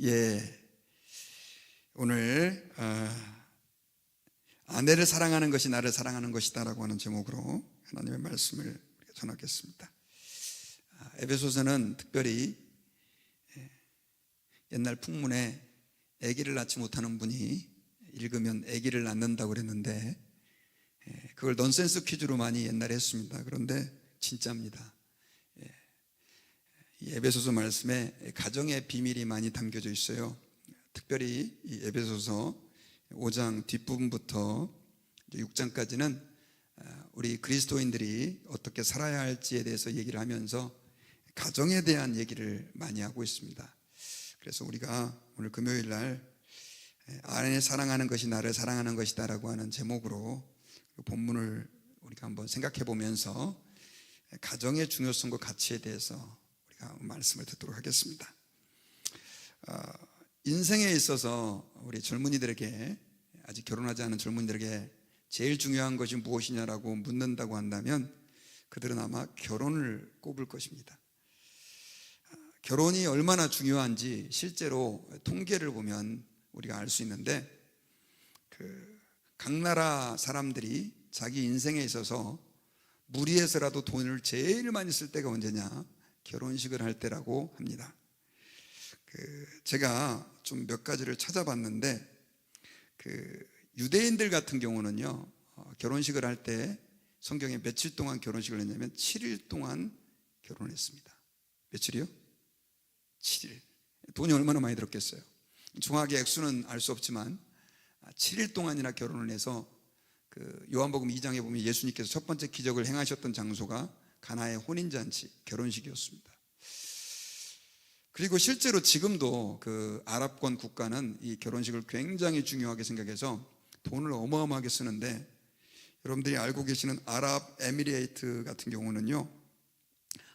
예, 오늘 아내를 사랑하는 것이 나를 사랑하는 것이다 라고 하는 제목으로 하나님의 말씀을 전하겠습니다. 에베소서는 특별히 옛날 풍문에 아기를 낳지 못하는 분이 읽으면 아기를 낳는다고 그랬는데 그걸 넌센스 퀴즈로 많이 옛날에 했습니다. 그런데 진짜입니다. 이 에베소서 말씀에 가정의 비밀이 많이 담겨져 있어요. 특별히 이 에베소서 5장 뒷부분부터 6장까지는 우리 그리스도인들이 어떻게 살아야 할지에 대해서 얘기를 하면서 가정에 대한 얘기를 많이 하고 있습니다. 그래서 우리가 오늘 금요일 날 아내 사랑하는 것이 나를 사랑하는 것이다 라고 하는 제목으로 본문을 우리가 한번 생각해 보면서 가정의 중요성과 가치에 대해서 우리가 말씀을 듣도록 하겠습니다. 인생에 있어서 우리 젊은이들에게, 아직 결혼하지 않은 젊은이들에게 제일 중요한 것이 무엇이냐라고 묻는다고 한다면 그들은 아마 결혼을 꼽을 것입니다. 결혼이 얼마나 중요한지 실제로 통계를 보면 우리가 알 수 있는데, 각 나라 사람들이 자기 인생에 있어서 무리해서라도 돈을 제일 많이 쓸 때가 언제냐? 결혼식을 할 때라고 합니다. 제가 좀 몇 가지를 찾아봤는데, 유대인들 같은 경우는요, 결혼식을 할 때 성경에 며칠 동안 결혼식을 했냐면 7일 동안 결혼했습니다. 며칠이요? 7일. 돈이 얼마나 많이 들었겠어요? 정확히 액수는 알 수 없지만 7일 동안이나 결혼을 해서 요한복음 2장에 보면 예수님께서 첫 번째 기적을 행하셨던 장소가 가나의 혼인잔치, 결혼식이었습니다. 그리고 실제로 지금도 아랍권 국가는 이 결혼식을 굉장히 중요하게 생각해서 돈을 어마어마하게 쓰는데, 여러분들이 알고 계시는 아랍에미레이트 같은 경우는요,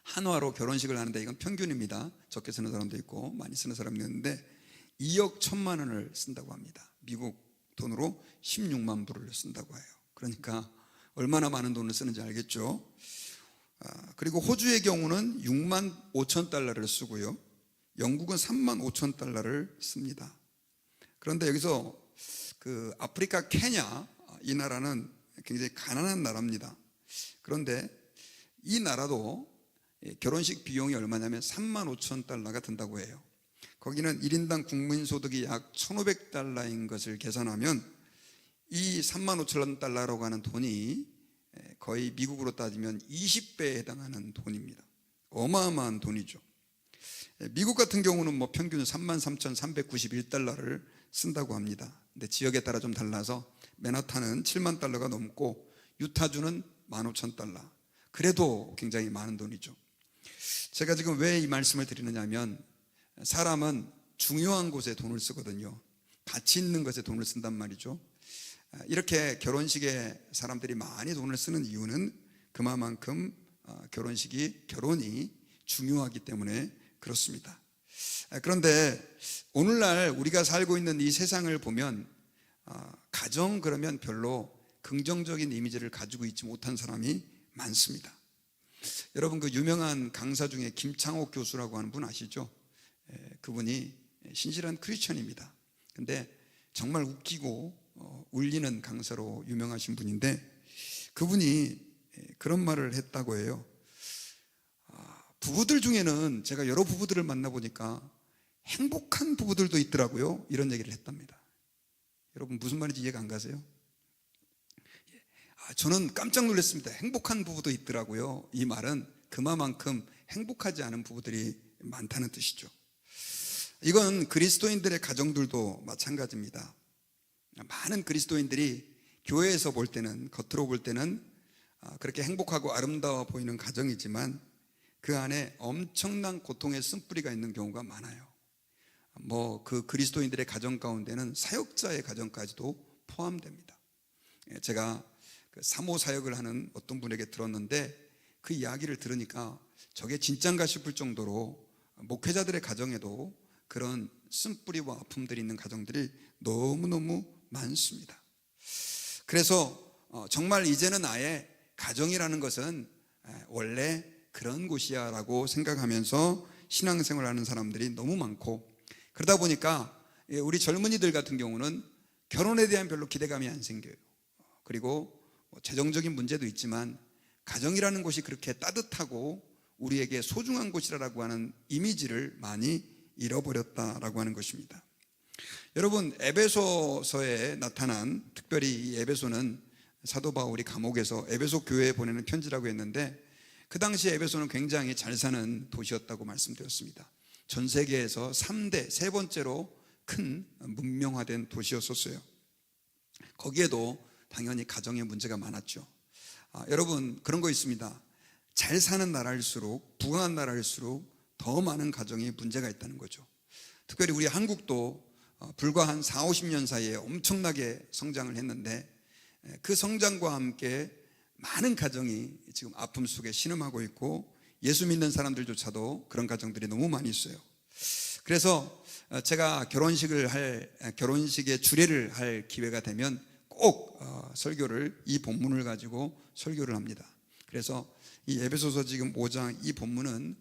한화로 결혼식을 하는데, 이건 평균입니다. 적게 쓰는 사람도 있고 많이 쓰는 사람도 있는데 2억 1천만 원을 쓴다고 합니다. 미국 돈으로 16만 불을 쓴다고 해요. 그러니까 얼마나 많은 돈을 쓰는지 알겠죠? 그리고 호주의 경우는 6만 5천 달러를 쓰고요, 영국은 3만 5천 달러를 씁니다. 그런데 여기서 아프리카 케냐, 이 나라는 굉장히 가난한 나라입니다. 그런데 이 나라도 결혼식 비용이 얼마냐면 3만 5천 달러가 든다고 해요. 거기는 1인당 국민소득이 약 1,500달러인 것을 계산하면 이 3만 5천 달러라고 하는 돈이 거의 미국으로 따지면 20배에 해당하는 돈입니다. 어마어마한 돈이죠. 미국 같은 경우는 평균 33,391달러를 쓴다고 합니다. 근데 지역에 따라 좀 달라서 맨하탄은 7만 달러가 넘고 유타주는 15,000달러. 그래도 굉장히 많은 돈이죠. 제가 지금 왜 이 말씀을 드리느냐 하면, 사람은 중요한 곳에 돈을 쓰거든요. 가치 있는 것에 돈을 쓴단 말이죠. 이렇게 결혼식에 사람들이 많이 돈을 쓰는 이유는 그만큼 결혼이 중요하기 때문에 그렇습니다. 그런데 오늘날 우리가 살고 있는 이 세상을 보면 가정 그러면 별로 긍정적인 이미지를 가지고 있지 못한 사람이 많습니다. 여러분, 유명한 강사 중에 김창옥 교수라고 하는 분 아시죠? 그분이 신실한 크리스천입니다. 근데 정말 웃기고 울리는 강사로 유명하신 분인데, 그분이 그런 말을 했다고 해요. 부부들 중에는 제가 여러 부부들을 만나보니까 행복한 부부들도 있더라고요. 이런 얘기를 했답니다. 여러분, 무슨 말인지 이해가 안 가세요? 저는 깜짝 놀랐습니다. 행복한 부부도 있더라고요. 이 말은 그만큼 행복하지 않은 부부들이 많다는 뜻이죠. 이건 그리스도인들의 가정들도 마찬가지입니다. 많은 그리스도인들이 교회에서 볼 때는, 겉으로 볼 때는 그렇게 행복하고 아름다워 보이는 가정이지만 그 안에 엄청난 고통의 쓴뿌리가 있는 경우가 많아요. 그리스도인들의 가정 가운데는 사역자의 가정까지도 포함됩니다. 제가 사모 사역을 하는 어떤 분에게 들었는데, 그 이야기를 들으니까 저게 진짠가 싶을 정도로 목회자들의 가정에도 그런 쓴뿌리와 아픔들이 있는 가정들이 너무너무 많습니다. 그래서 정말 이제는 아예 가정이라는 것은 원래 그런 곳이야 라고 생각하면서 신앙생활을 하는 사람들이 너무 많고, 그러다 보니까 우리 젊은이들 같은 경우는 결혼에 대한 별로 기대감이 안 생겨요. 그리고 재정적인 문제도 있지만 가정이라는 곳이 그렇게 따뜻하고 우리에게 소중한 곳이라고 하는 이미지를 많이 잃어버렸다라고 하는 것입니다. 여러분, 에베소서에 나타난, 특별히 이 에베소는 사도 바울이 감옥에서 에베소 교회에 보내는 편지라고 했는데, 그 당시 에베소는 굉장히 잘 사는 도시였다고 말씀드렸습니다. 전 세계에서 3대, 세 번째로 큰 문명화된 도시였었어요. 거기에도 당연히 가정의 문제가 많았죠. 여러분, 그런 거 있습니다. 잘 사는 나라일수록, 부강한 나라일수록 더 많은 가정에 문제가 있다는 거죠. 특별히 우리 한국도 불과 한 4, 50년 사이에 엄청나게 성장을 했는데, 그 성장과 함께 많은 가정이 지금 아픔 속에 신음하고 있고, 예수 믿는 사람들조차도 그런 가정들이 너무 많이 있어요. 그래서 제가 결혼식의 주례를 할 기회가 되면 꼭 설교를, 이 본문을 가지고 설교를 합니다. 그래서 이 에베소서 지금 5장 이 본문은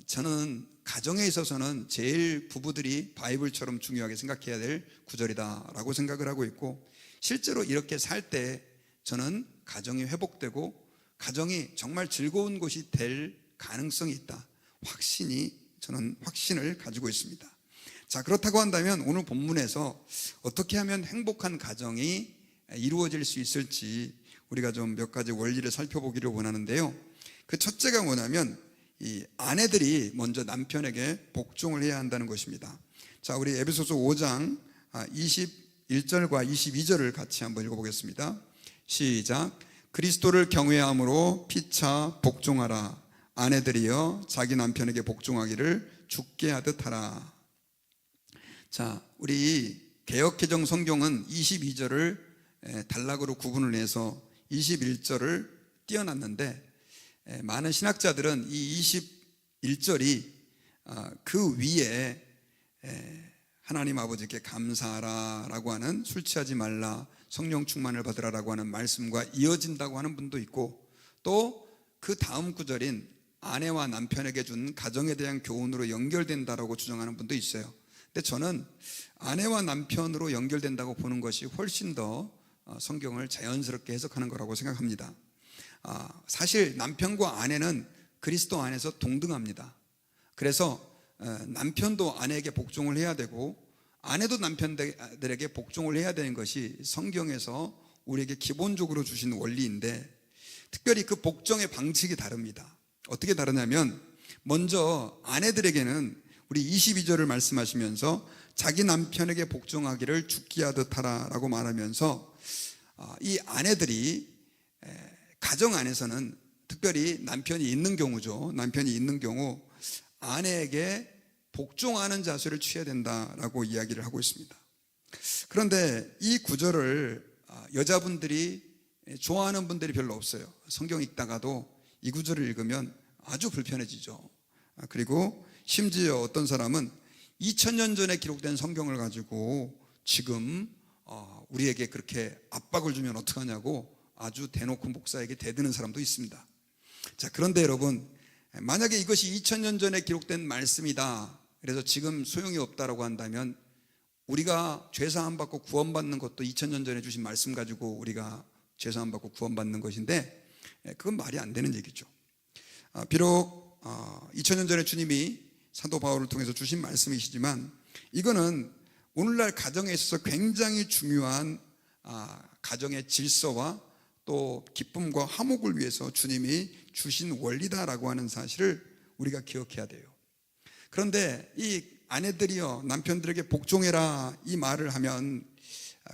저는 가정에 있어서는 제일 부부들이 바이블처럼 중요하게 생각해야 될 구절이다라고 생각을 하고 있고, 실제로 이렇게 살 때 저는 가정이 회복되고 가정이 정말 즐거운 곳이 될 가능성이 있다, 저는 확신을 가지고 있습니다. 자, 그렇다고 한다면 오늘 본문에서 어떻게 하면 행복한 가정이 이루어질 수 있을지 우리가 좀 몇 가지 원리를 살펴보기를 원하는데요. 그 첫째가 뭐냐면, 이 아내들이 먼저 남편에게 복종을 해야 한다는 것입니다. 자, 우리 에베소서 5장 21절과 22절을 같이 한번 읽어보겠습니다. 시작. 그리스도를 경외함으로 피차 복종하라. 아내들이여 자기 남편에게 복종하기를 주께 하듯 하라. 자, 우리 개역개정 성경은 22절을 단락으로 구분을 해서 21절을 띄어놨는데, 많은 신학자들은 이 21절이 그 위에 하나님 아버지께 감사하라 라고 하는, 술 취하지 말라, 성령 충만을 받으라 라고 하는 말씀과 이어진다고 하는 분도 있고, 또 그 다음 구절인 아내와 남편에게 준 가정에 대한 교훈으로 연결된다라고 주장하는 분도 있어요. 근데 저는 아내와 남편으로 연결된다고 보는 것이 훨씬 더 성경을 자연스럽게 해석하는 거라고 생각합니다. 사실 남편과 아내는 그리스도 안에서 동등합니다. 그래서 남편도 아내에게 복종을 해야 되고 아내도 남편들에게 복종을 해야 되는 것이 성경에서 우리에게 기본적으로 주신 원리인데, 특별히 그 복종의 방식이 다릅니다. 어떻게 다르냐면, 먼저 아내들에게는 우리 22절을 말씀하시면서 자기 남편에게 복종하기를 주께 하듯 하라 라고 말하면서, 이 아내들이 가정 안에서는, 특별히 남편이 있는 경우죠, 남편이 있는 경우 아내에게 복종하는 자세를 취해야 된다라고 이야기를 하고 있습니다. 그런데 이 구절을 여자분들이 좋아하는 분들이 별로 없어요. 성경 읽다가도 이 구절을 읽으면 아주 불편해지죠. 그리고 심지어 어떤 사람은 2000년 전에 기록된 성경을 가지고 지금 우리에게 그렇게 압박을 주면 어떡하냐고 아주 대놓고 목사에게 대드는 사람도 있습니다. 자, 그런데 여러분, 만약에 이것이 2000년 전에 기록된 말씀이다, 그래서 지금 소용이 없다라고 한다면, 우리가 죄사함 받고 구원받는 것도 2000년 전에 주신 말씀 가지고 우리가 죄사함 받고 구원받는 것인데, 그건 말이 안 되는 얘기죠. 비록 2000년 전에 주님이 사도 바울을 통해서 주신 말씀이시지만, 이거는 오늘날 가정에 있어서 굉장히 중요한 가정의 질서와 또 기쁨과 화목을 위해서 주님이 주신 원리다라고 하는 사실을 우리가 기억해야 돼요. 그런데 이 아내들이여 남편들에게 복종해라, 이 말을 하면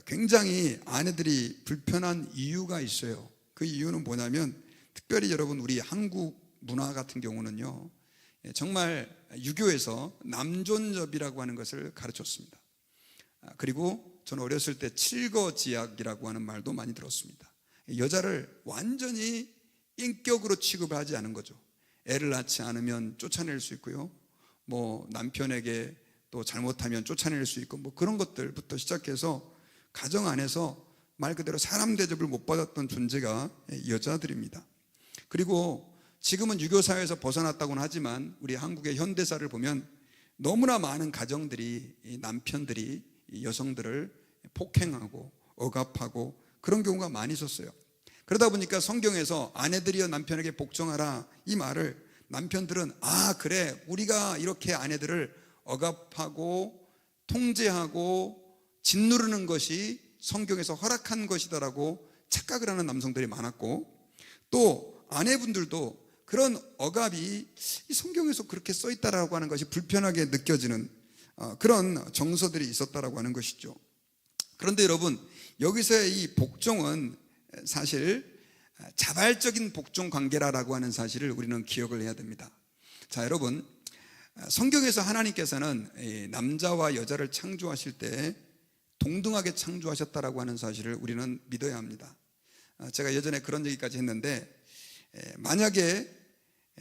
굉장히 아내들이 불편한 이유가 있어요. 그 이유는 뭐냐면, 특별히 여러분, 우리 한국 문화 같은 경우는요, 정말 유교에서 남존접이라고 하는 것을 가르쳤습니다. 그리고 저는 어렸을 때 칠거지약이라고 하는 말도 많이 들었습니다. 여자를 완전히 인격으로 취급을 하지 않은 거죠. 애를 낳지 않으면 쫓아낼 수 있고요, 뭐 남편에게 또 잘못하면 쫓아낼 수 있고, 뭐 그런 것들부터 시작해서 가정 안에서 말 그대로 사람 대접을 못 받았던 존재가 여자들입니다. 그리고 지금은 유교 사회에서 벗어났다고는 하지만 우리 한국의 현대사를 보면 너무나 많은 가정들이, 이 남편들이 이 여성들을 폭행하고 억압하고 그런 경우가 많이 있었어요. 그러다 보니까 성경에서 아내들이여 남편에게 복종하라 이 말을 남편들은 그래, 우리가 이렇게 아내들을 억압하고 통제하고 짓누르는 것이 성경에서 허락한 것이다라고 착각을 하는 남성들이 많았고, 또 아내분들도 그런 억압이 이 성경에서 그렇게 써 있다라고 하는 것이 불편하게 느껴지는 그런 정서들이 있었다라고 하는 것이죠. 그런데 여러분, 여기서의 이 복종은 사실 자발적인 복종 관계라고 하는 사실을 우리는 기억을 해야 됩니다. 자, 여러분, 성경에서 하나님께서는 남자와 여자를 창조하실 때 동등하게 창조하셨다라고 하는 사실을 우리는 믿어야 합니다. 제가 예전에 그런 얘기까지 했는데, 만약에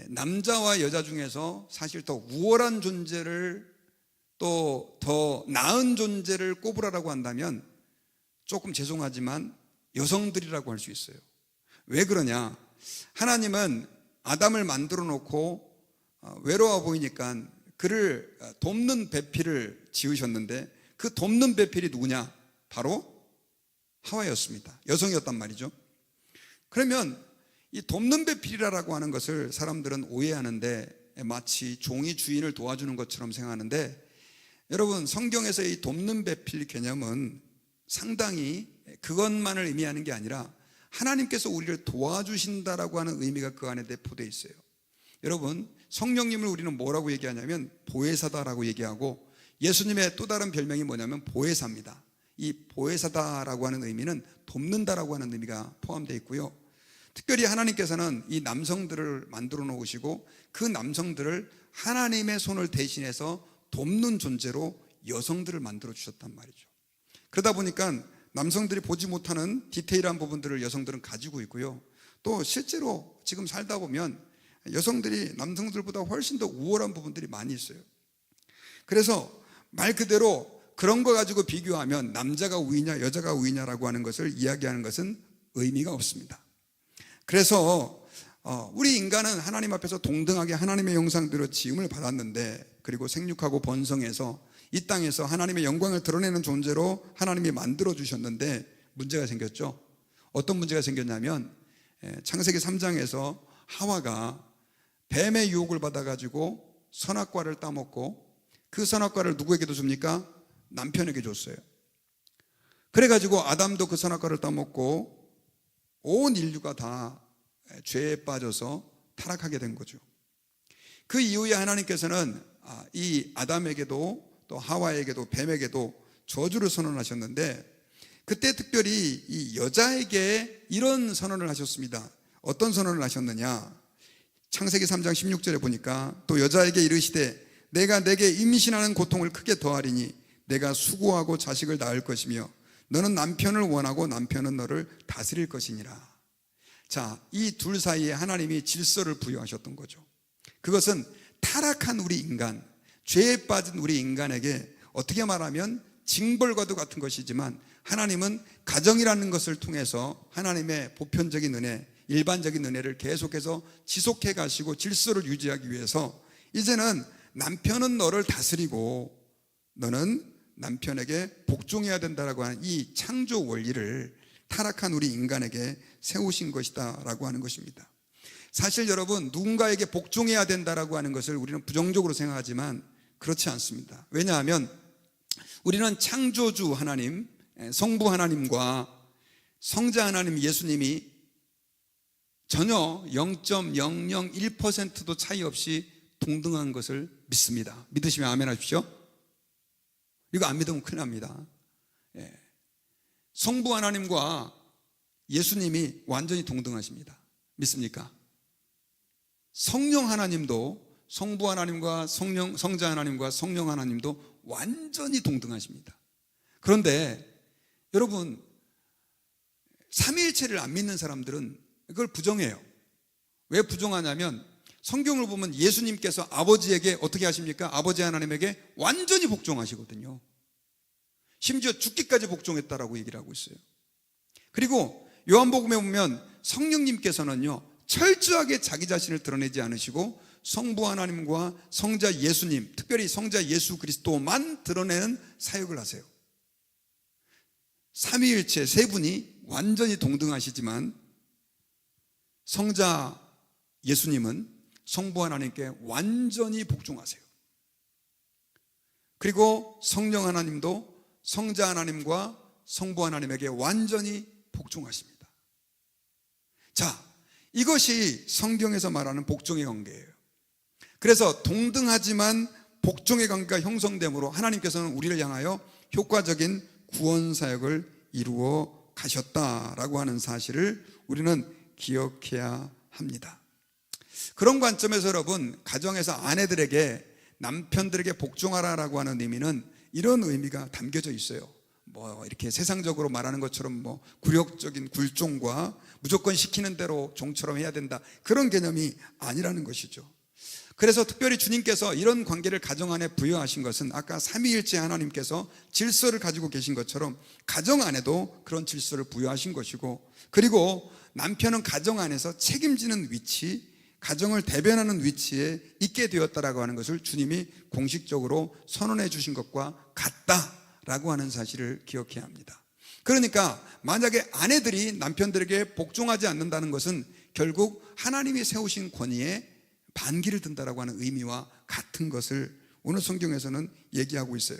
남자와 여자 중에서 사실 더 우월한 존재를 또 더 나은 존재를 꼽으라고 한다면 조금 죄송하지만 여성들이라고 할 수 있어요. 왜 그러냐? 하나님은 아담을 만들어 놓고 외로워 보이니까 그를 돕는 배필을 지으셨는데, 그 돕는 배필이 누구냐? 바로 하와였습니다. 여성이었단 말이죠. 그러면 이 돕는 배필이라고 하는 것을 사람들은 오해하는데 마치 종이 주인을 도와주는 것처럼 생각하는데, 여러분, 성경에서 이 돕는 배필 개념은 상당히 그것만을 의미하는 게 아니라 하나님께서 우리를 도와주신다라고 하는 의미가 그 안에 내포되어 있어요. 여러분, 성령님을 우리는 뭐라고 얘기하냐면 보혜사다라고 얘기하고, 예수님의 또 다른 별명이 뭐냐면 보혜사입니다. 이 보혜사다라고 하는 의미는 돕는다라고 하는 의미가 포함되어 있고요. 특별히 하나님께서는 이 남성들을 만들어 놓으시고 그 남성들을 하나님의 손을 대신해서 돕는 존재로 여성들을 만들어 주셨단 말이죠. 그러다 보니까 남성들이 보지 못하는 디테일한 부분들을 여성들은 가지고 있고요. 또 실제로 지금 살다 보면 여성들이 남성들보다 훨씬 더 우월한 부분들이 많이 있어요. 그래서 말 그대로 그런 거 가지고 비교하면 남자가 우위냐 여자가 우위냐라고 하는 것을 이야기하는 것은 의미가 없습니다. 그래서 우리 인간은 하나님 앞에서 동등하게 하나님의 형상대로 지음을 받았는데, 그리고 생육하고 번성해서 이 땅에서 하나님의 영광을 드러내는 존재로 하나님이 만들어 주셨는데 문제가 생겼죠. 어떤 문제가 생겼냐면, 창세기 3장에서 하와가 뱀의 유혹을 받아가지고 선악과를 따먹고, 그 선악과를 누구에게도 줍니까? 남편에게 줬어요. 그래가지고 아담도 그 선악과를 따먹고 온 인류가 다 죄에 빠져서 타락하게 된 거죠. 그 이후에 하나님께서는 이 아담에게도 또 하와에게도 뱀에게도 저주를 선언하셨는데, 그때 특별히 이 여자에게 이런 선언을 하셨습니다. 어떤 선언을 하셨느냐? 창세기 3장 16절에 보니까 또 여자에게 이르시되 내가 내게 임신하는 고통을 크게 더하리니 내가 수고하고 자식을 낳을 것이며 너는 남편을 원하고 남편은 너를 다스릴 것이니라. 자, 이 둘 사이에 하나님이 질서를 부여하셨던 거죠. 그것은 타락한 우리 인간, 죄에 빠진 우리 인간에게 어떻게 말하면 징벌과도 같은 것이지만, 하나님은 가정이라는 것을 통해서 하나님의 보편적인 은혜, 일반적인 은혜를 계속해서 지속해 가시고 질서를 유지하기 위해서 이제는 남편은 너를 다스리고 너는 남편에게 복종해야 된다라고 하는 이 창조 원리를 타락한 우리 인간에게 세우신 것이다 라고 하는 것입니다. 사실 여러분, 누군가에게 복종해야 된다라고 하는 것을 우리는 부정적으로 생각하지만 그렇지 않습니다. 왜냐하면 우리는 창조주 하나님, 성부 하나님과 성자 하나님 예수님이 전혀 0.001%도 차이 없이 동등한 것을 믿습니다. 믿으시면 아멘 하십시오. 이거 안 믿으면 큰일 납니다. 성부 하나님과 예수님이 완전히 동등하십니다. 믿습니까? 성령 하나님도, 성부 하나님과 성자 하나님과 성령 하나님도 완전히 동등하십니다. 그런데 여러분, 삼위일체를 안 믿는 사람들은 이걸 부정해요. 왜 부정하냐면 성경을 보면 예수님께서 아버지에게 어떻게 하십니까? 아버지 하나님에게 완전히 복종하시거든요. 심지어 죽기까지 복종했다라고 얘기를 하고 있어요. 그리고 요한복음에 보면 성령님께서는요 철저하게 자기 자신을 드러내지 않으시고 성부 하나님과 성자 예수님, 특별히 성자 예수 그리스도만 드러내는 사역을 하세요. 삼위일체 세 분이 완전히 동등하시지만 성자 예수님은 성부 하나님께 완전히 복종하세요. 그리고 성령 하나님도 성자 하나님과 성부 하나님에게 완전히 복종하십니다. 자, 이것이 성경에서 말하는 복종의 관계예요. 그래서 동등하지만 복종의 관계가 형성되므로 하나님께서는 우리를 향하여 효과적인 구원 사역을 이루어 가셨다라고 하는 사실을 우리는 기억해야 합니다. 그런 관점에서 여러분, 가정에서 아내들에게 남편들에게 복종하라라고 하는 의미는 이런 의미가 담겨져 있어요. 이렇게 세상적으로 말하는 것처럼 굴욕적인 굴종과 무조건 시키는 대로 종처럼 해야 된다, 그런 개념이 아니라는 것이죠. 그래서 특별히 주님께서 이런 관계를 가정 안에 부여하신 것은 아까 삼위일체 하나님께서 질서를 가지고 계신 것처럼 가정 안에도 그런 질서를 부여하신 것이고, 그리고 남편은 가정 안에서 책임지는 위치, 가정을 대변하는 위치에 있게 되었다라고 하는 것을 주님이 공식적으로 선언해 주신 것과 같다라고 하는 사실을 기억해야 합니다. 그러니까 만약에 아내들이 남편들에게 복종하지 않는다는 것은 결국 하나님이 세우신 권위에 반기를 든다라고 하는 의미와 같은 것을 오늘 성경에서는 얘기하고 있어요.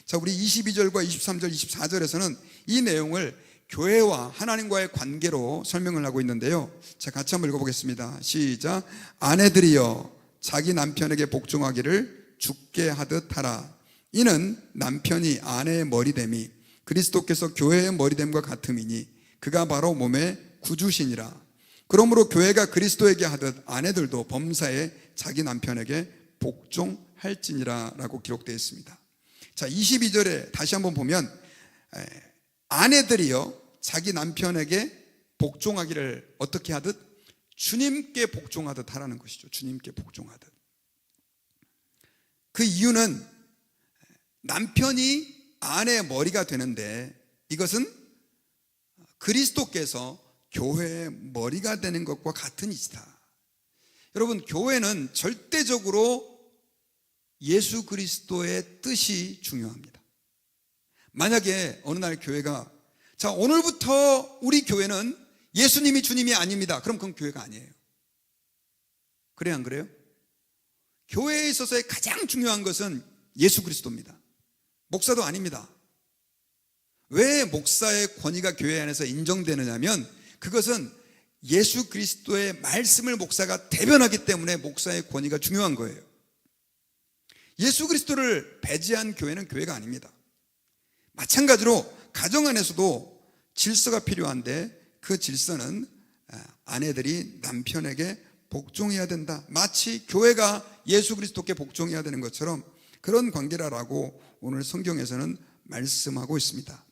자, 우리 22절과 23절, 24절에서는 이 내용을 교회와 하나님과의 관계로 설명을 하고 있는데요. 자, 같이 한번 읽어보겠습니다. 시작. 아내들이여 자기 남편에게 복종하기를 주께 하듯 하라. 이는 남편이 아내의 머리됨이 그리스도께서 교회의 머리됨과 같음이니 그가 바로 몸의 구주시니라. 그러므로 교회가 그리스도에게 하듯 아내들도 범사에 자기 남편에게 복종할지니라 라고 기록되어 있습니다. 자, 22절에 다시 한번 보면 아내들이요 자기 남편에게 복종하기를 어떻게 하듯? 주님께 복종하듯 하라는 것이죠. 주님께 복종하듯. 그 이유는 남편이 아내의 머리가 되는데 이것은 그리스도께서 교회의 머리가 되는 것과 같은 이치다. 여러분, 교회는 절대적으로 예수 그리스도의 뜻이 중요합니다. 만약에 어느 날 교회가 자, 오늘부터 우리 교회는 예수님이 주님이 아닙니다, 그럼 그건 교회가 아니에요. 그래요, 안 그래요? 교회에 있어서의 가장 중요한 것은 예수 그리스도입니다. 목사도 아닙니다. 왜 목사의 권위가 교회 안에서 인정되느냐면 그것은 예수 그리스도의 말씀을 목사가 대변하기 때문에 목사의 권위가 중요한 거예요. 예수 그리스도를 배제한 교회는 교회가 아닙니다. 마찬가지로 가정 안에서도 질서가 필요한데 그 질서는 아내들이 남편에게 복종해야 된다. 마치 교회가 예수 그리스도께 복종해야 되는 것처럼 그런 관계라고 오늘 성경에서는 말씀하고 있습니다.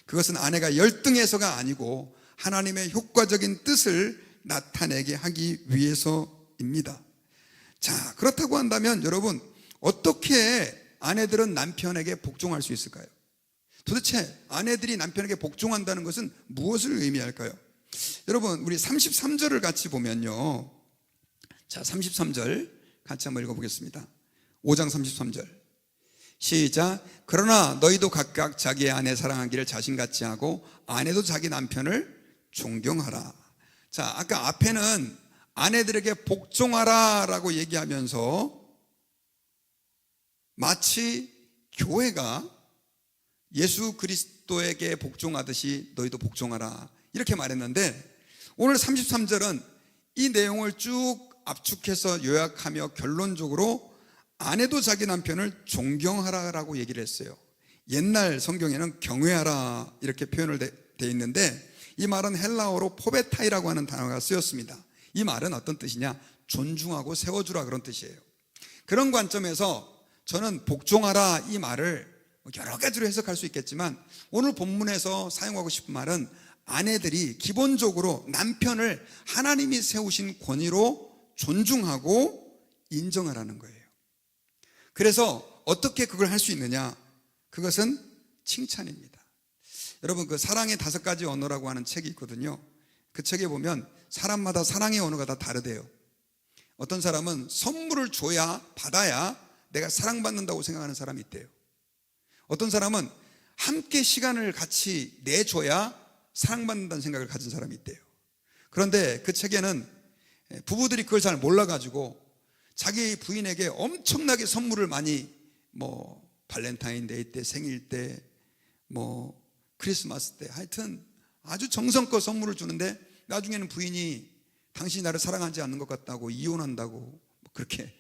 그것은 아내가 열등해서가 아니고 하나님의 효과적인 뜻을 나타내게 하기 위해서입니다. 자, 그렇다고 한다면 여러분, 어떻게 아내들은 남편에게 복종할 수 있을까요? 도대체 아내들이 남편에게 복종한다는 것은 무엇을 의미할까요? 여러분, 우리 33절을 같이 보면요. 자, 33절 같이 한번 읽어보겠습니다. 5장 33절 시작. 그러나 너희도 각각 자기의 아내 사랑하기를 자신같이 하고 아내도 자기 남편을 존경하라. 자, 아까 앞에는 아내들에게 복종하라 라고 얘기하면서 마치 교회가 예수 그리스도에게 복종하듯이 너희도 복종하라 이렇게 말했는데, 오늘 33절은 이 내용을 쭉 압축해서 요약하며 결론적으로 아내도 자기 남편을 존경하라라고 얘기를 했어요. 옛날 성경에는 경외하라 이렇게 표현을 돼 있는데 이 말은 헬라어로 포베타이라고 하는 단어가 쓰였습니다. 이 말은 어떤 뜻이냐? 존중하고 세워주라, 그런 뜻이에요. 그런 관점에서 저는 복종하라 이 말을 여러 가지로 해석할 수 있겠지만 오늘 본문에서 사용하고 싶은 말은 아내들이 기본적으로 남편을 하나님이 세우신 권위로 존중하고 인정하라는 거예요. 그래서 어떻게 그걸 할 수 있느냐? 그것은 칭찬입니다. 여러분, 그 사랑의 5가지 언어라고 하는 책이 있거든요. 그 책에 보면 사람마다 사랑의 언어가 다 다르대요. 어떤 사람은 선물을 줘야 받아야 내가 사랑받는다고 생각하는 사람이 있대요. 어떤 사람은 함께 시간을 같이 내줘야 사랑받는다는 생각을 가진 사람이 있대요. 그런데 그 책에는 부부들이 그걸 잘 몰라가지고 자기 부인에게 엄청나게 선물을 많이 발렌타인데이 때, 생일 때, 크리스마스 때 하여튼 아주 정성껏 선물을 주는데 나중에는 부인이 당신이 나를 사랑하지 않는 것 같다고 이혼한다고 그렇게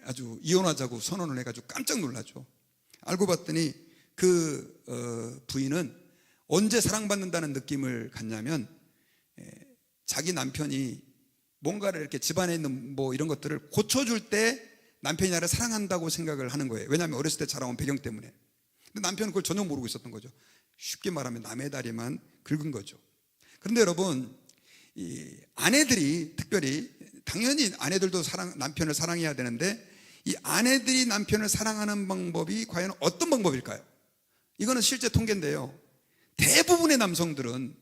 아주 이혼하자고 선언을 해가지고 깜짝 놀라죠. 알고 봤더니 그 부인은 언제 사랑받는다는 느낌을 갖냐면 자기 남편이 뭔가를 이렇게 집안에 있는 이런 것들을 고쳐줄 때 남편이 나를 사랑한다고 생각을 하는 거예요. 왜냐하면 어렸을 때 자라온 배경 때문에. 근데 남편은 그걸 전혀 모르고 있었던 거죠. 쉽게 말하면 남의 다리만 긁은 거죠. 그런데 여러분, 이 아내들이 특별히 당연히 아내들도 남편을 사랑해야 되는데 이 아내들이 남편을 사랑하는 방법이 과연 어떤 방법일까요? 이거는 실제 통계인데요. 대부분의 남성들은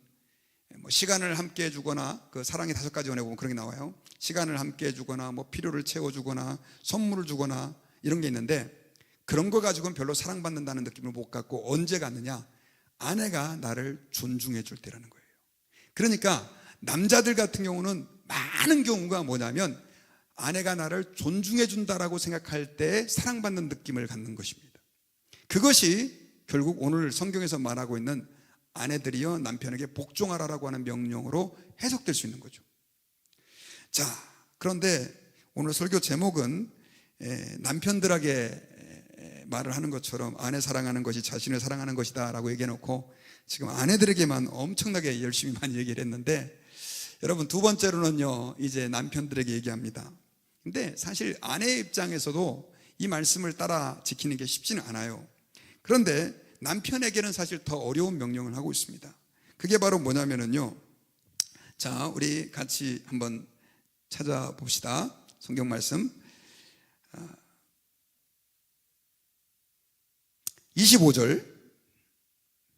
시간을 함께 해주거나 그 사랑의 5가지 원에 보면 그런 게 나와요. 시간을 함께 해주거나 필요를 채워주거나 선물을 주거나 이런 게 있는데 그런 거 가지고는 별로 사랑받는다는 느낌을 못 갖고 언제 갖느냐? 아내가 나를 존중해 줄 때라는 거예요. 그러니까 남자들 같은 경우는 많은 경우가 뭐냐면 아내가 나를 존중해 준다라고 생각할 때 사랑받는 느낌을 갖는 것입니다. 그것이 결국 오늘 성경에서 말하고 있는 아내들이여 남편에게 복종하라라고 하는 명령으로 해석될 수 있는 거죠. 자, 그런데 오늘 설교 제목은 남편들에게 말을 하는 것처럼 아내 사랑하는 것이 자신을 사랑하는 것이다 라고 얘기해놓고 지금 아내들에게만 엄청나게 열심히 많이 얘기를 했는데 여러분, 두 번째로는요, 이제 남편들에게 얘기합니다. 근데 사실 아내의 입장에서도 이 말씀을 따라 지키는 게 쉽지는 않아요. 그런데 남편에게는 사실 더 어려운 명령을 하고 있습니다. 그게 바로 뭐냐면요, 자, 우리 같이 한번 찾아봅시다. 성경 말씀 25절,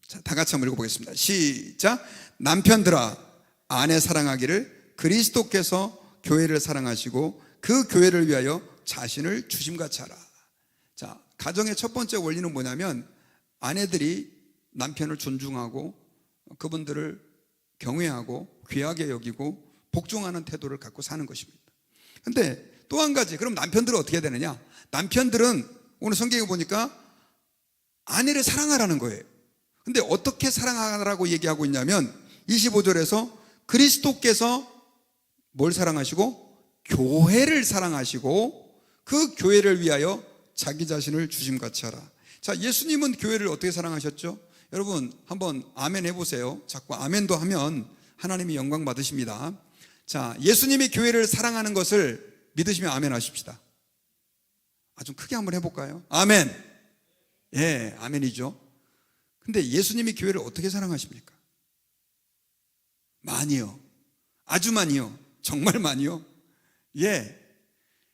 자, 다 같이 한번 읽어보겠습니다. 시작. 남편들아, 아내 사랑하기를 그리스도께서 교회를 사랑하시고 그 교회를 위하여 자신을 주심같이 하라. 자, 가정의 첫 번째 원리는 뭐냐면 아내들이 남편을 존중하고 그분들을 경외하고 귀하게 여기고 복종하는 태도를 갖고 사는 것입니다. 그런데 또 한 가지, 그럼 남편들은 어떻게 해야 되느냐? 남편들은 오늘 성경에 보니까 아내를 사랑하라는 거예요. 근데 어떻게 사랑하라고 얘기하고 있냐면 25절에서 그리스도께서 뭘 사랑하시고? 교회를 사랑하시고 그 교회를 위하여 자기 자신을 주심같이 하라. 자, 예수님은 교회를 어떻게 사랑하셨죠? 여러분 한번 아멘 해보세요. 자꾸 아멘도 하면 하나님이 영광 받으십니다. 자, 예수님이 교회를 사랑하는 것을 믿으시면 아멘 하십시다. 좀 크게 한번 해볼까요? 아멘. 예, 아멘이죠. 근데 예수님이 교회를 어떻게 사랑하십니까? 많이요. 아주 많이요. 정말 많이요. 예.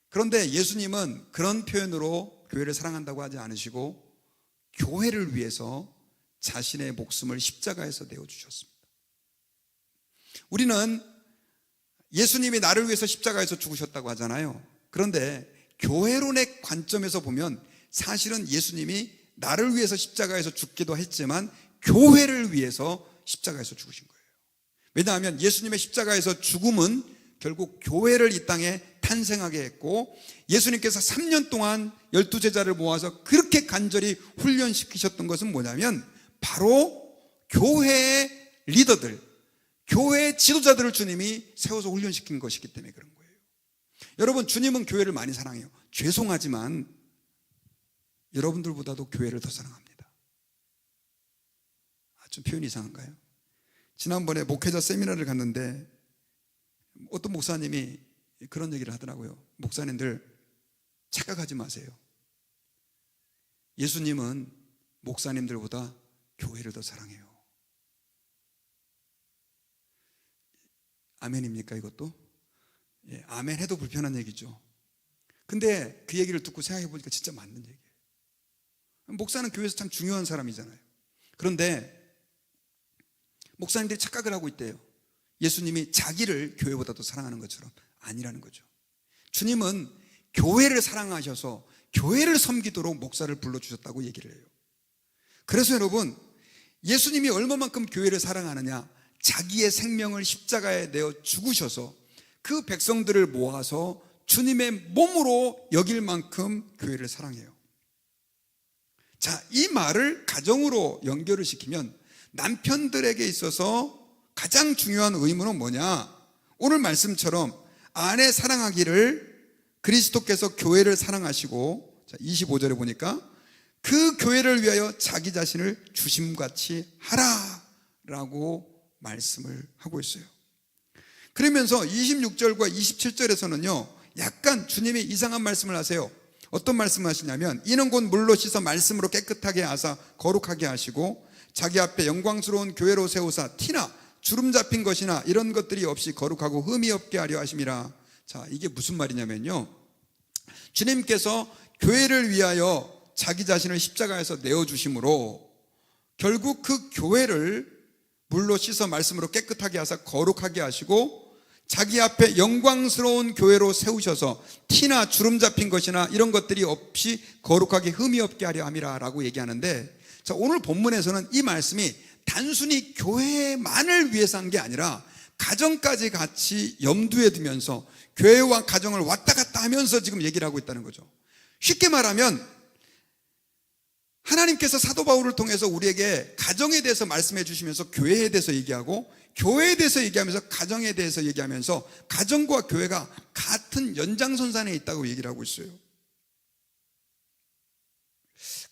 그런데 예수님은 그런 표현으로 교회를 사랑한다고 하지 않으시고 교회를 위해서 자신의 목숨을 십자가에서 내어주셨습니다. 우리는 예수님이 나를 위해서 십자가에서 죽으셨다고 하잖아요. 그런데 교회론의 관점에서 보면 사실은 예수님이 나를 위해서 십자가에서 죽기도 했지만 교회를 위해서 십자가에서 죽으신 거예요. 왜냐하면 예수님의 십자가에서 죽음은 결국 교회를 이 땅에 탄생하게 했고 예수님께서 3년 동안 12제자를 모아서 그렇게 간절히 훈련시키셨던 것은 뭐냐면 바로 교회의 리더들, 교회의 지도자들을 주님이 세워서 훈련시킨 것이기 때문에 그런 거예요. 여러분, 주님은 교회를 많이 사랑해요. 죄송하지만 여러분들보다도 교회를 더 사랑합니다. 좀 표현이 이상한가요? 지난번에 목회자 세미나를 갔는데 어떤 목사님이 그런 얘기를 하더라고요. 목사님들 착각하지 마세요. 예수님은 목사님들보다 교회를 더 사랑해요. 아멘입니까 이것도? 예, 아멘 해도 불편한 얘기죠. 근데 그 얘기를 듣고 생각해 보니까 진짜 맞는 얘기예요. 목사는 교회에서 참 중요한 사람이잖아요. 그런데 목사님들이 착각을 하고 있대요. 예수님이 자기를 교회보다 더 사랑하는 것처럼. 아니라는 거죠. 주님은 교회를 사랑하셔서 교회를 섬기도록 목사를 불러주셨다고 얘기를 해요. 그래서 여러분, 예수님이 얼마만큼 교회를 사랑하느냐, 자기의 생명을 십자가에 내어 죽으셔서 그 백성들을 모아서 주님의 몸으로 여길 만큼 교회를 사랑해요. 자, 이 말을 가정으로 연결을 시키면 남편들에게 있어서 가장 중요한 의무는 뭐냐? 오늘 말씀처럼 아내 사랑하기를 그리스도께서 교회를 사랑하시고, 자, 25절에 보니까 그 교회를 위하여 자기 자신을 주심같이 하라라고 말씀을 하고 있어요. 그러면서 26절과 27절에서는요 약간 주님이 이상한 말씀을 하세요. 어떤 말씀을 하시냐면, 이는 곧 물로 씻어 말씀으로 깨끗하게 하사 거룩하게 하시고 자기 앞에 영광스러운 교회로 세우사 티나 주름 잡힌 것이나 이런 것들이 없이 거룩하고 흠이 없게 하려 하심이라. 자, 이게 무슨 말이냐면요, 주님께서 교회를 위하여 자기 자신을 십자가에서 내어주심으로 결국 그 교회를 물로 씻어 말씀으로 깨끗하게 하사 거룩하게 하시고 자기 앞에 영광스러운 교회로 세우셔서 티나 주름 잡힌 것이나 이런 것들이 없이 거룩하게 흠이 없게 하려 함이라 라고 얘기하는데, 자, 오늘 본문에서는 이 말씀이 단순히 교회만을 위해서 한 게 아니라 가정까지 같이 염두에 두면서 교회와 가정을 왔다 갔다 하면서 지금 얘기를 하고 있다는 거죠. 쉽게 말하면 하나님께서 사도 바울을 통해서 우리에게 가정에 대해서 말씀해 주시면서 교회에 대해서 얘기하고, 교회에 대해서 얘기하면서 가정에 대해서 얘기하면서 가정과 교회가 같은 연장선상에 있다고 얘기를 하고 있어요.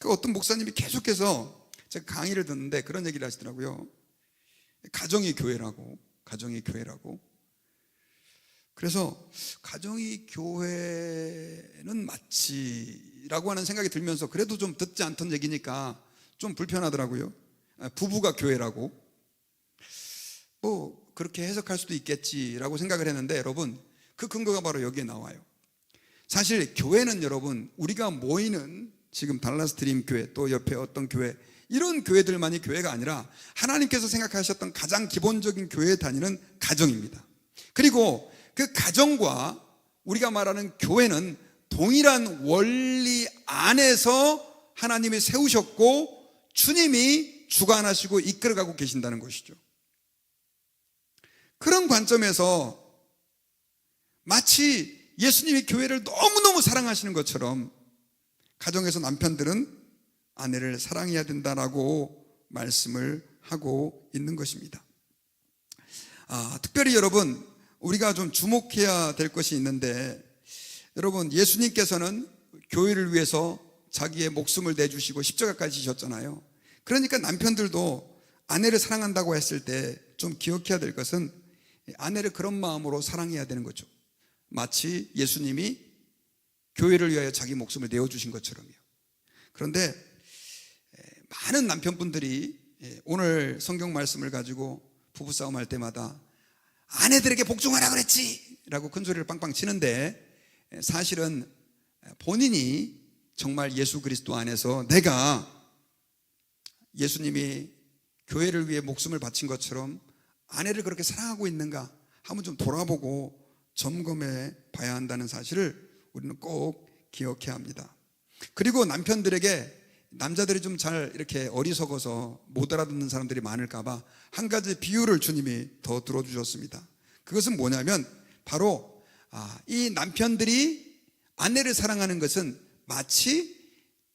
그 어떤 목사님이 계속해서 제가 강의를 듣는데 그런 얘기를 하시더라고요. 가정이 교회라고. 그래서 가정이 교회는 맞지라고 하는 생각이 들면서 그래도 좀 듣지 않던 얘기니까 좀 불편하더라고요. 부부가 교회라고. 뭐 그렇게 해석할 수도 있겠지라고 생각을 했는데, 여러분, 그 근거가 바로 여기에 나와요. 사실 교회는 여러분, 우리가 모이는 지금 달라스트림 교회, 또 옆에 어떤 교회, 이런 교회들만이 교회가 아니라 하나님께서 생각하셨던 가장 기본적인 교회 단위는 가정입니다. 그리고 그 가정과 우리가 말하는 교회는 동일한 원리 안에서 하나님이 세우셨고 주님이 주관하시고 이끌어가고 계신다는 것이죠. 그런 관점에서 마치 예수님이 교회를 너무너무 사랑하시는 것처럼 가정에서 남편들은 아내를 사랑해야 된다라고 말씀을 하고 있는 것입니다. 특별히 여러분, 우리가 좀 주목해야 될 것이 있는데, 여러분, 예수님께서는 교회를 위해서 자기의 목숨을 내주시고 십자가까지 지셨잖아요. 그러니까 남편들도 아내를 사랑한다고 했을 때 좀 기억해야 될 것은 아내를 그런 마음으로 사랑해야 되는 거죠. 마치 예수님이 교회를 위하여 자기 목숨을 내어주신 것처럼요. 그런데 많은 남편분들이 오늘 성경 말씀을 가지고 부부싸움 할 때마다 아내들에게 복종하라 그랬지 라고 큰 소리를 빵빵 치는데, 사실은 본인이 정말 예수 그리스도 안에서 내가 예수님이 교회를 위해 목숨을 바친 것처럼 아내를 그렇게 사랑하고 있는가 한번 좀 돌아보고 점검해 봐야 한다는 사실을 우리는 꼭 기억해야 합니다. 그리고 남편들에게, 남자들이 좀 잘 이렇게 어리석어서 못 알아듣는 사람들이 많을까봐 한 가지 비유를 주님이 더 들어주셨습니다. 그것은 뭐냐면 바로 이 남편들이 아내를 사랑하는 것은 마치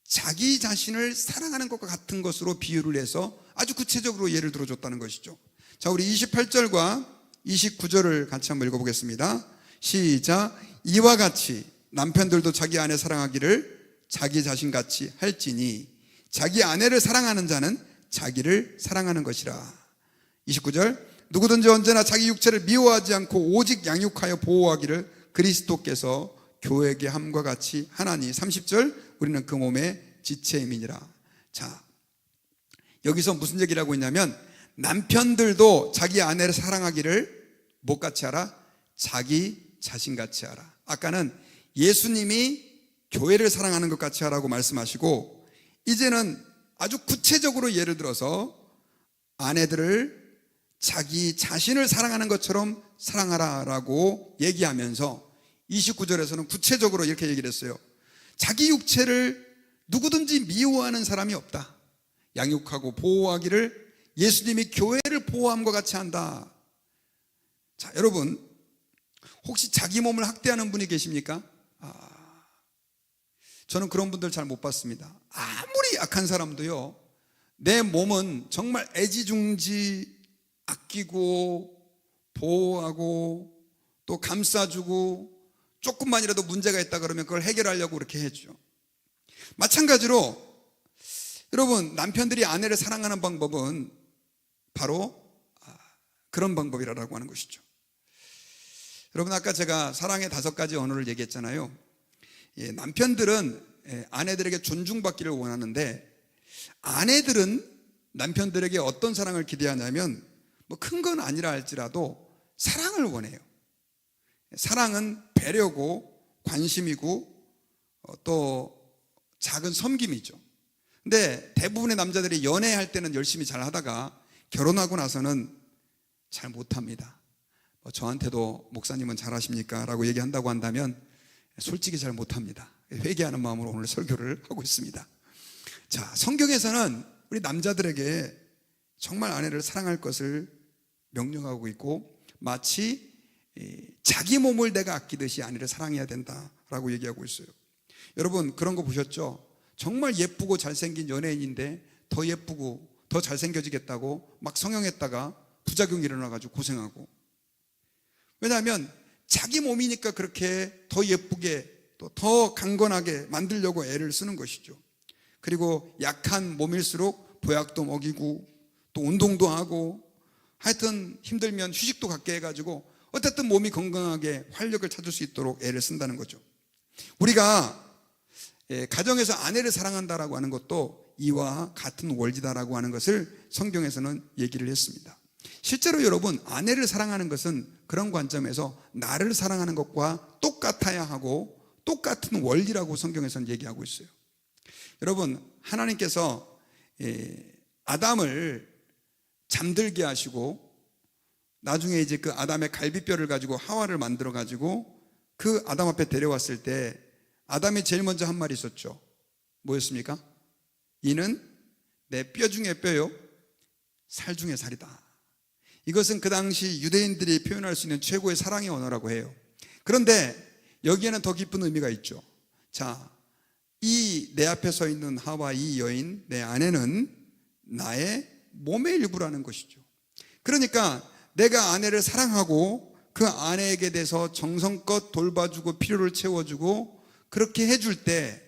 자기 자신을 사랑하는 것과 같은 것으로 비유를 해서 아주 구체적으로 예를 들어줬다는 것이죠. 자, 우리 28절과 29절을 같이 한번 읽어보겠습니다. 시작. 이와 같이 남편들도 자기 아내 사랑하기를 자기 자신같이 할지니 자기 아내를 사랑하는 자는 자기를 사랑하는 것이라. 29절. 누구든지 언제나 자기 육체를 미워하지 않고 오직 양육하여 보호하기를 그리스도께서 교회에게 함과 같이 하나니. 30절. 우리는 그 몸의 지체임이니라. 자, 여기서 무슨 얘기를 하고 있냐면 남편들도 자기 아내를 사랑하기를 뭐같이 하라? 자기 자신같이 하라. 아까는 예수님이 교회를 사랑하는 것 같이 하라고 말씀하시고, 이제는 아주 구체적으로 예를 들어서 아내들을 자기 자신을 사랑하는 것처럼 사랑하라라고 얘기하면서 29절에서는 구체적으로 이렇게 얘기를 했어요. 자기 육체를 누구든지 미워하는 사람이 없다. 양육하고 보호하기를 예수님이 교회를 보호함과 같이 한다. 자, 여러분, 혹시 자기 몸을 학대하는 분이 계십니까? 저는 그런 분들 잘 못 봤습니다. 아무리 약한 사람도요, 내 몸은 정말 애지중지 아끼고 보호하고 또 감싸주고 조금만이라도 문제가 있다 그러면 그걸 해결하려고 그렇게 해주죠. 마찬가지로 여러분, 남편들이 아내를 사랑하는 방법은 바로 그런 방법이라고 하는 것이죠. 여러분, 아까 제가 사랑의 5가지 언어를 얘기했잖아요. 남편들은 아내들에게 존중받기를 원하는데, 아내들은 남편들에게 어떤 사랑을 기대하냐면 뭐 큰 건 아니라 할지라도 사랑을 원해요. 사랑은 배려고 관심이고 또 작은 섬김이죠. 근데 대부분의 남자들이 연애할 때는 열심히 잘 하다가 결혼하고 나서는 잘 못합니다. 저한테도 목사님은 잘하십니까? 라고 얘기한다고 한다면 솔직히 잘 못합니다. 회개하는 마음으로 오늘 설교를 하고 있습니다. 자, 성경에서는 우리 남자들에게 정말 아내를 사랑할 것을 명령하고 있고, 마치 자기 몸을 내가 아끼듯이 아내를 사랑해야 된다라고 얘기하고 있어요. 여러분, 그런 거 보셨죠? 정말 예쁘고 잘생긴 연예인인데 더 예쁘고 더 잘생겨지겠다고 막 성형했다가 부작용이 일어나가지고 고생하고. 왜냐하면 자기 몸이니까 그렇게 더 예쁘게 또 더 강건하게 만들려고 애를 쓰는 것이죠. 그리고 약한 몸일수록 보약도 먹이고 또 운동도 하고, 하여튼 힘들면 휴식도 갖게 해가지고 어쨌든 몸이 건강하게 활력을 찾을 수 있도록 애를 쓴다는 거죠. 우리가 가정에서 아내를 사랑한다라고 하는 것도 이와 같은 원리다라고 하는 것을 성경에서는 얘기를 했습니다. 실제로 여러분, 아내를 사랑하는 것은 그런 관점에서 나를 사랑하는 것과 똑같아야 하고 똑같은 원리라고 성경에서는 얘기하고 있어요. 여러분, 하나님께서 아담을 잠들게 하시고 나중에 이제 그 아담의 갈비뼈를 가지고 하와를 만들어 가지고 그 아담 앞에 데려왔을 때 아담이 제일 먼저 한 말이 있었죠. 뭐였습니까? 이는 내 뼈 중에 뼈요, 살 중에 살이다. 이것은 그 당시 유대인들이 표현할 수 있는 최고의 사랑의 언어라고 해요. 그런데 여기에는 더 깊은 의미가 있죠. 자, 이 내 앞에 서 있는 하와, 이 여인, 내 아내는 나의 몸의 일부라는 것이죠. 그러니까 내가 아내를 사랑하고 그 아내에게 대해서 정성껏 돌봐주고 필요를 채워주고 그렇게 해줄 때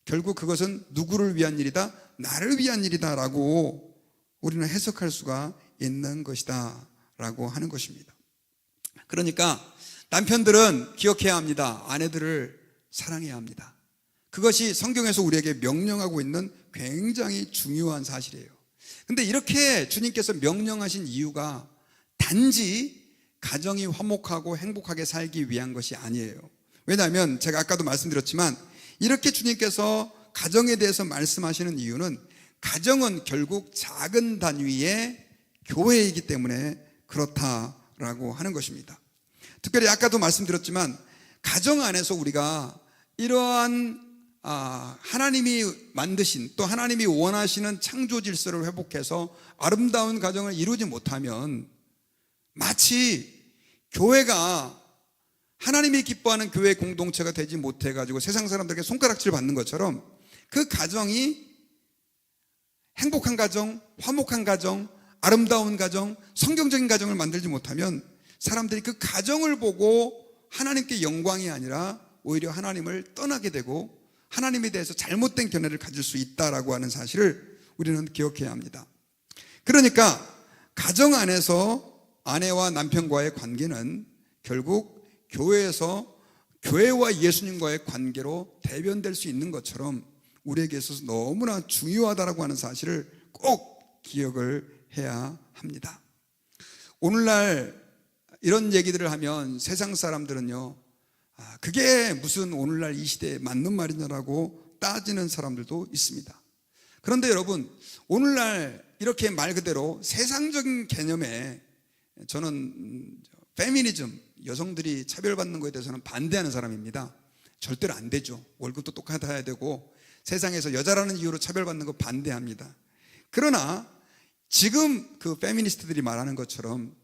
결국 그것은 누구를 위한 일이다? 나를 위한 일이다 라고 우리는 해석할 수가 있는 것이다 라고 하는 것입니다. 그러니까 남편들은 기억해야 합니다. 아내들을 사랑해야 합니다. 그것이 성경에서 우리에게 명령하고 있는 굉장히 중요한 사실이에요. 근데 이렇게 주님께서 명령하신 이유가 단지 가정이 화목하고 행복하게 살기 위한 것이 아니에요. 왜냐하면 제가 아까도 말씀드렸지만 이렇게 주님께서 가정에 대해서 말씀하시는 이유는 가정은 결국 작은 단위의 교회이기 때문에 그렇다라고 하는 것입니다. 특별히 아까도 말씀드렸지만 가정 안에서 우리가 이러한 하나님이 만드신 또 하나님이 원하시는 창조 질서를 회복해서 아름다운 가정을 이루지 못하면 마치 교회가 하나님이 기뻐하는 교회 공동체가 되지 못해가지고 세상 사람들에게 손가락질 받는 것처럼 그 가정이 행복한 가정, 화목한 가정, 아름다운 가정, 성경적인 가정을 만들지 못하면 사람들이 그 가정을 보고 하나님께 영광이 아니라 오히려 하나님을 떠나게 되고 하나님에 대해서 잘못된 견해를 가질 수 있다라고 하는 사실을 우리는 기억해야 합니다. 그러니까 가정 안에서 아내와 남편과의 관계는 결국 교회에서 교회와 예수님과의 관계로 대변될 수 있는 것처럼 우리에게 있어서 너무나 중요하다라고 하는 사실을 꼭 기억을 해야 합니다. 오늘날 이런 얘기들을 하면 세상 사람들은요, 그게 무슨 오늘날 이 시대에 맞는 말이냐라고 따지는 사람들도 있습니다. 그런데 여러분, 오늘날 이렇게 말 그대로 세상적인 개념에 저는 페미니즘, 여성들이 차별받는 것에 대해서는 반대하는 사람입니다. 절대로 안 되죠. 월급도 똑같아야 되고 세상에서 여자라는 이유로 차별받는 거 반대합니다. 그러나 지금 그 페미니스트들이 말하는 것처럼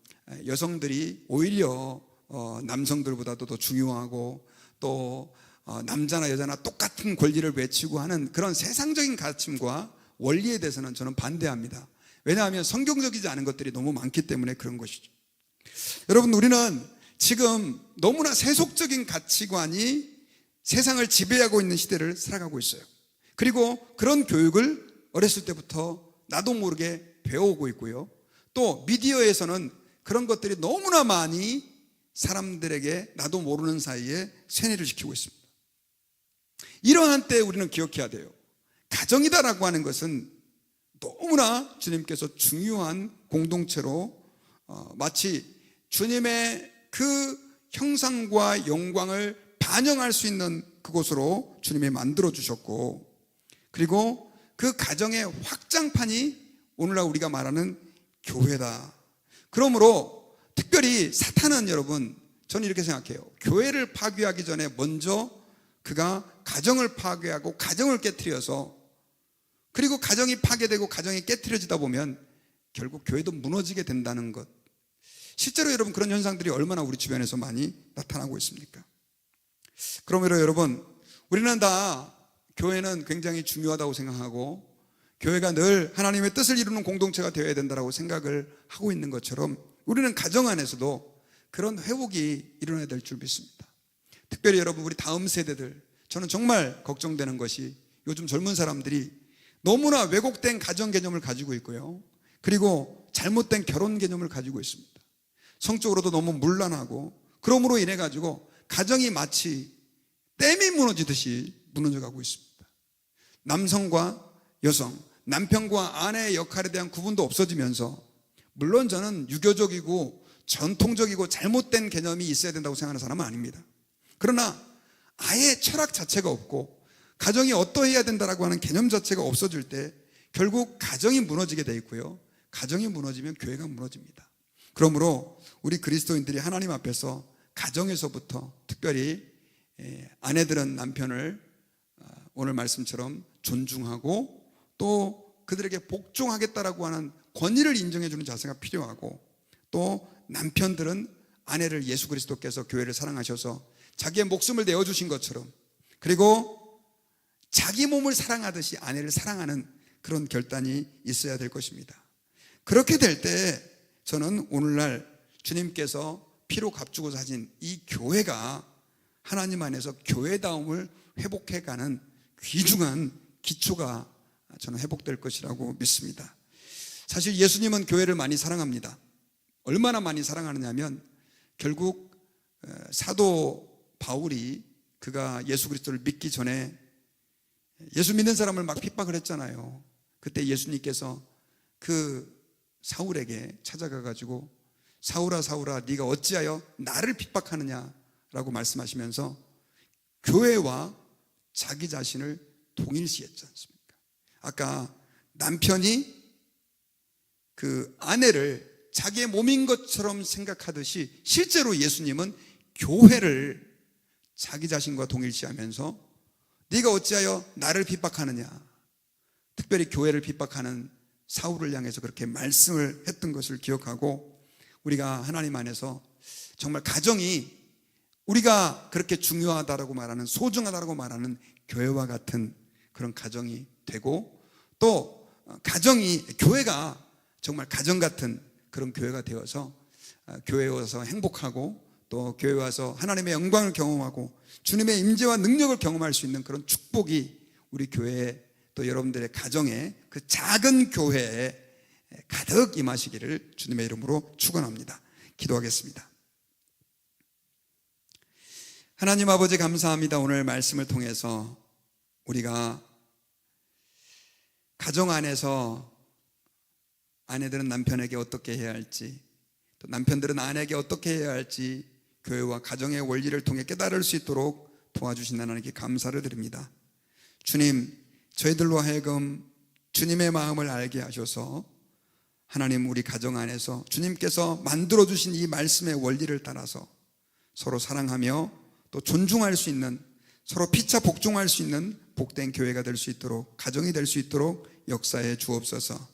여성들이 오히려 남성들보다도 더 중요하고 또 남자나 여자나 똑같은 권리를 외치고 하는 그런 세상적인 가르침과 원리에 대해서는 저는 반대합니다. 왜냐하면 성경적이지 않은 것들이 너무 많기 때문에 그런 것이죠. 여러분, 우리는 지금 너무나 세속적인 가치관이 세상을 지배하고 있는 시대를 살아가고 있어요. 그리고 그런 교육을 어렸을 때부터 나도 모르게 배워오고 있고요. 또 미디어에서는 그런 것들이 너무나 많이 사람들에게 나도 모르는 사이에 세뇌를 시키고 있습니다. 이러한 때 우리는 기억해야 돼요. 가정이다라고 하는 것은 너무나 주님께서 중요한 공동체로 마치 주님의 그 형상과 영광을 반영할 수 있는 그곳으로 주님이 만들어 주셨고, 그리고 그 가정의 확장판이 오늘날 우리가 말하는 교회다. 그러므로 특별히 사탄은, 여러분, 저는 이렇게 생각해요. 교회를 파괴하기 전에 먼저 그가 가정을 파괴하고 가정을 깨트려서, 그리고 가정이 파괴되고 가정이 깨트려지다 보면 결국 교회도 무너지게 된다는 것. 실제로 여러분, 그런 현상들이 얼마나 우리 주변에서 많이 나타나고 있습니까? 그러므로 여러분, 우리는 다 교회는 굉장히 중요하다고 생각하고 교회가 늘 하나님의 뜻을 이루는 공동체가 되어야 된다고 생각을 하고 있는 것처럼 우리는 가정 안에서도 그런 회복이 일어나야 될 줄 믿습니다. 특별히 여러분, 우리 다음 세대들, 저는 정말 걱정되는 것이 요즘 젊은 사람들이 너무나 왜곡된 가정 개념을 가지고 있고요. 그리고 잘못된 결혼 개념을 가지고 있습니다. 성적으로도 너무 문란하고, 그러므로 인해 가지고 가정이 마치 댐이 무너지듯이 무너져가고 있습니다. 남성과 여성, 남편과 아내의 역할에 대한 구분도 없어지면서, 물론 저는 유교적이고 전통적이고 잘못된 개념이 있어야 된다고 생각하는 사람은 아닙니다. 그러나 아예 철학 자체가 없고 가정이 어떠해야 된다라고 하는 개념 자체가 없어질 때 결국 가정이 무너지게 돼 있고요. 가정이 무너지면 교회가 무너집니다. 그러므로 우리 그리스도인들이 하나님 앞에서 가정에서부터, 특별히 아내들은 남편을 오늘 말씀처럼 존중하고 또 그들에게 복종하겠다라고 하는 권위를 인정해 주는 자세가 필요하고, 또 남편들은 아내를 예수 그리스도께서 교회를 사랑하셔서 자기의 목숨을 내어주신 것처럼, 그리고 자기 몸을 사랑하듯이 아내를 사랑하는 그런 결단이 있어야 될 것입니다. 그렇게 될 때 저는 오늘날 주님께서 피로 값주고 사신 이 교회가 하나님 안에서 교회다움을 회복해가는 귀중한 기초가 저는 회복될 것이라고 믿습니다. 사실 예수님은 교회를 많이 사랑합니다. 얼마나 많이 사랑하느냐면, 결국 사도 바울이 그가 예수 그리스도를 믿기 전에 예수 믿는 사람을 막 핍박을 했잖아요. 그때 예수님께서 그 사울에게 찾아가 가지고 사울아 사울아 네가 어찌하여 나를 핍박하느냐라고 말씀하시면서 교회와 자기 자신을 동일시했지 않습니까? 아까 남편이 그 아내를 자기의 몸인 것처럼 생각하듯이 실제로 예수님은 교회를 자기 자신과 동일시하면서 네가 어찌하여 나를 핍박하느냐, 특별히 교회를 핍박하는 사울을 향해서 그렇게 말씀을 했던 것을 기억하고, 우리가 하나님 안에서 정말 가정이 우리가 그렇게 중요하다라고 말하는, 소중하다라고 말하는 교회와 같은 그런 가정이 되고, 또 가정이, 교회가 정말 가정 같은 그런 교회가 되어서 교회에 와서 행복하고 또 교회에 와서 하나님의 영광을 경험하고 주님의 임재와 능력을 경험할 수 있는 그런 축복이 우리 교회에, 또 여러분들의 가정에, 그 작은 교회에 가득 임하시기를 주님의 이름으로 축원합니다. 기도하겠습니다. 하나님 아버지, 감사합니다. 오늘 말씀을 통해서 우리가 가정 안에서 아내들은 남편에게 어떻게 해야 할지, 또 남편들은 아내에게 어떻게 해야 할지 교회와 가정의 원리를 통해 깨달을 수 있도록 도와주신 하나님께 감사를 드립니다. 주님, 저희들로 하여금 주님의 마음을 알게 하셔서 하나님, 우리 가정 안에서 주님께서 만들어주신 이 말씀의 원리를 따라서 서로 사랑하며 또 존중할 수 있는, 서로 피차 복종할 수 있는 복된 교회가 될 수 있도록, 가정이 될 수 있도록 역사해 주옵소서.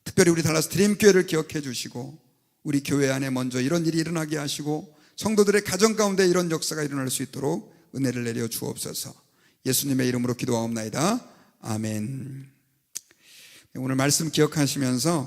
특별히 우리 달라스 드림교회를 기억해 주시고 우리 교회 안에 먼저 이런 일이 일어나게 하시고 성도들의 가정 가운데 이런 역사가 일어날 수 있도록 은혜를 내려 주옵소서. 예수님의 이름으로 기도하옵나이다. 아멘. 오늘 말씀 기억하시면서